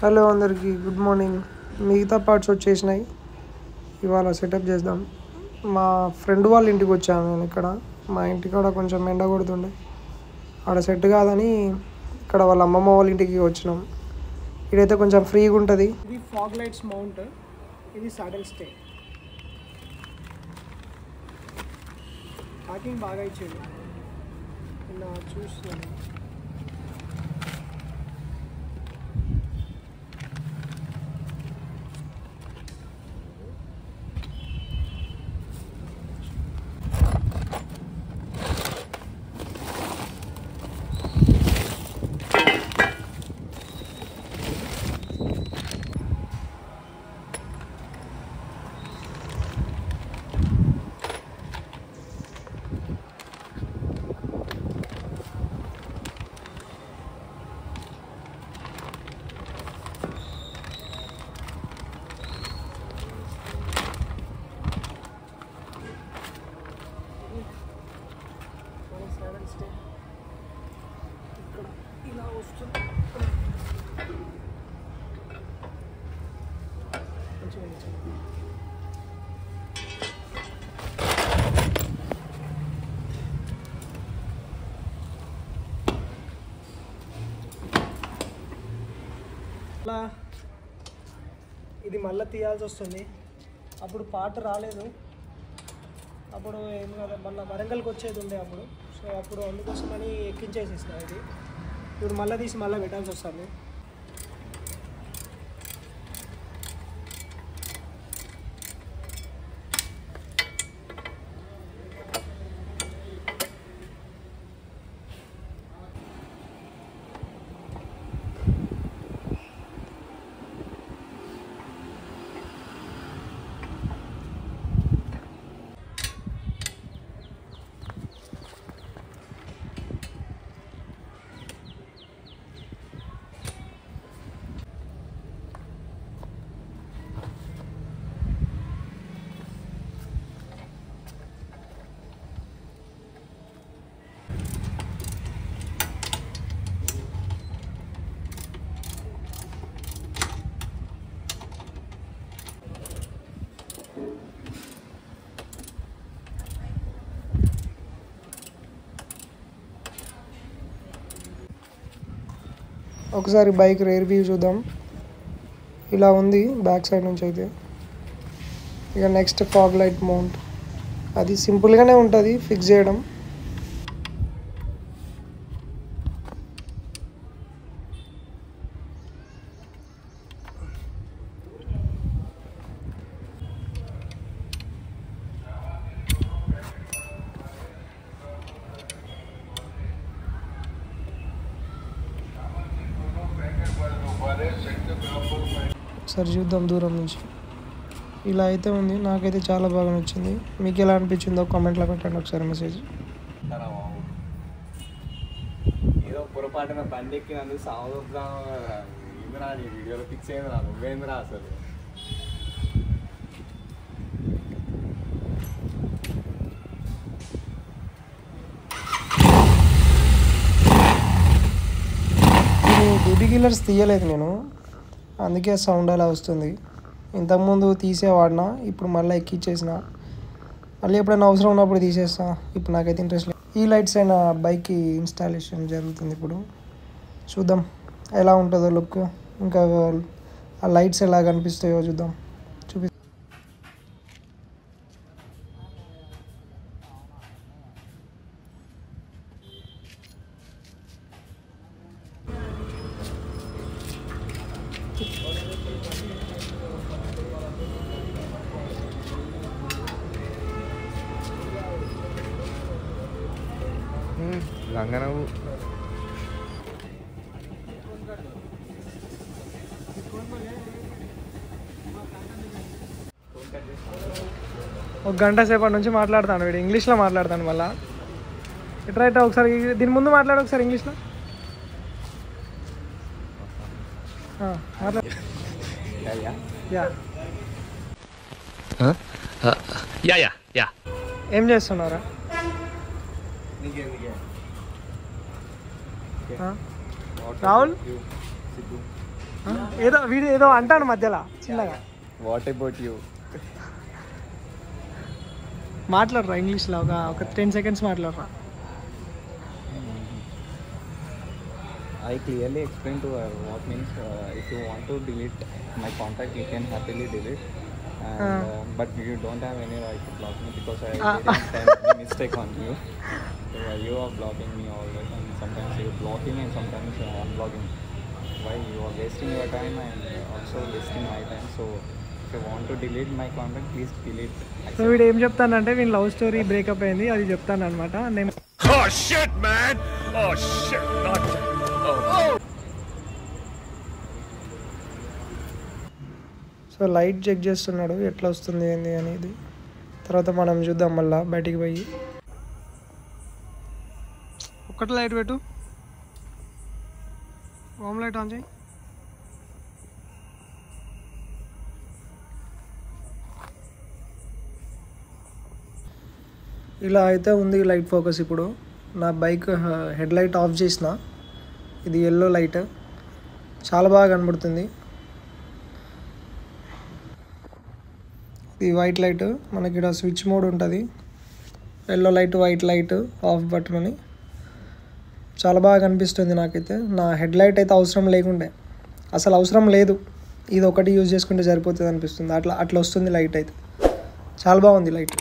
Hello అందరికీ good morning. మిగతా parts వచ్చేసినాయి. ఇవాళ సెటప్ చేద్దాం. మా ఫ్రెండ్ వాళ్ళ ఇంటికి వచ్చాను నేను. ఇక్కడ మా ఇంటికాడ కొంచెం ఎండ కొడుతుండే, ఆడ సెట్ కాదని ఇక్కడ వాళ్ళ అమ్మమ్మ వాళ్ళ ఇంటికి వచ్చినాం. ఇదైతే కొంచెం ఫ్రీగా ఉంటుంది. ఇది ఫాగ్ లైట్స్ మౌంట్, ఇది సాడల్ స్టే. పార్కింగ్ బాగా ఇచ్చేది నిన్న చూస్తున్నాను. ఇలా వస్తుంది. అలా ఇది మళ్ళీ తీయాల్సి వస్తుంది. అప్పుడు పాట రాలేదు, అప్పుడు ఏం కదా మళ్ళీ వరంగల్కి వచ్చేది ఉండే అప్పుడు. సో అప్పుడు అందుకోసమని ఎక్కించేసేసిన ఇది. ఇప్పుడు మళ్ళీ తీసి మళ్ళీ పెట్టాల్సి వస్తుంది. ఒకసారి బైక్ రేర్ వ్యూ చూద్దాం. ఇలా ఉంది బ్యాక్ సైడ్ నుంచి అయితే. ఇక నెక్స్ట్ ఫాగ్ లైట్ మౌంట్, అది సింపుల్గానే ఉంటుంది ఫిక్స్ చేయడం. ఒకసారి చూద్దాం దూరం నుంచి. ఇలా అయితే ఉంది. నాకైతే చాలా బాగా నచ్చింది. మీకు ఎలా అనిపించిందో కామెంట్లో పెట్టండి ఒకసారి మెసేజ్. ఏదో పొరపాటున బండి ఎక్కినందుకు సాగుతున్నా ఇంద్రా నీ వీడియోలో ఫిక్స్ అయింది. నువ్వేంద్రా అసలు. డ్యూటీ కిల్లర్స్ తీయలేదు నేను, అందుకే సౌండ్ అలా వస్తుంది. ఇంతకుముందు తీసేవాడినా, ఇప్పుడు మళ్ళీ ఎక్కిచ్చేసిన. మళ్ళీ ఎప్పుడైనా అవసరం ఉన్నప్పుడు తీసేస్తా. ఇప్పుడు నాకైతే ఇంట్రెస్ట్ లేదు. ఈ లైట్స్ అయిన బైక్కి ఇన్స్టాలేషన్ జరుగుతుంది ఇప్పుడు. చూద్దాం ఎలా ఉంటుందో లుక్, ఇంకా ఆ లైట్స్ ఎలా కనిపిస్తాయో చూద్దాం. రంగనవు ఒక గంట సేపటి నుంచి మాట్లాడతాను. వీడు ఇంగ్లీష్లో మాట్లాడతాను. మళ్ళీ ఇట్రైతే ఒకసారి దీని ముందు మాట్లాడు ఒకసారి ఇంగ్లీష్లో. మాట్లాడు. ఏం చేస్తున్నారా? రాహుల్ ఏదో వీడు ఏదో అంటాను మధ్యలో చిన్నగా. What about you? మాట్లాడరా ఇంగ్లీష్లో ఒక 10 seconds మాట్లాడరా. I clearly explained to her what means if you want to delete my contact, you can happily delete. But you don't have any right to block me because I didn't have mistake on you. So you are blocking me always, and sometimes you're blocking and sometimes unblocking. Why you are wasting your time and also wasting my time? So if you want to delete my contact, please delete. So వీడు ఏం చెప్తానంటే వీళ్ళ love story breakup అయింది అది చెప్తాను అనమాట. నేను Oh shit, man! Oh shit! Not shit. Oh. So light check చేస్తున్నాడు ఎట్లా వస్తుంది ఏంది అనేది. తర్వాత మనం చూద్దాం మళ్ళీ బయటికి పోయి. ఒక్కటి లైట్ పెట్టు, హోమ్ లైట్ ఆన్ చేయి. ఇలా అయితే ఉంది లైట్ ఫోకస్. ఇప్పుడు నా బైక్ హెడ్ లైట్ ఆఫ్ చేసిన, ఇది ఎల్లో లైట్ చాలా బాగా కనబడుతుంది. ఇది వైట్ లైట్, మనకి ఇక్కడ స్విచ్ మోడ్ ఉంటుంది, yellow light white light of button అని. చాలా బాగా కనిపిస్తుంది నాకైతే. నా హెడ్ లైట్ అయితే అవసరం లేకుండే, అసలు అవసరం లేదు, ఇది ఒకటి యూజ్ చేసుకుంటే సరిపోతుంది అనిపిస్తుంది. అట్లా వస్తుంది లైట్ అయితే, చాలా బాగుంది లైట్.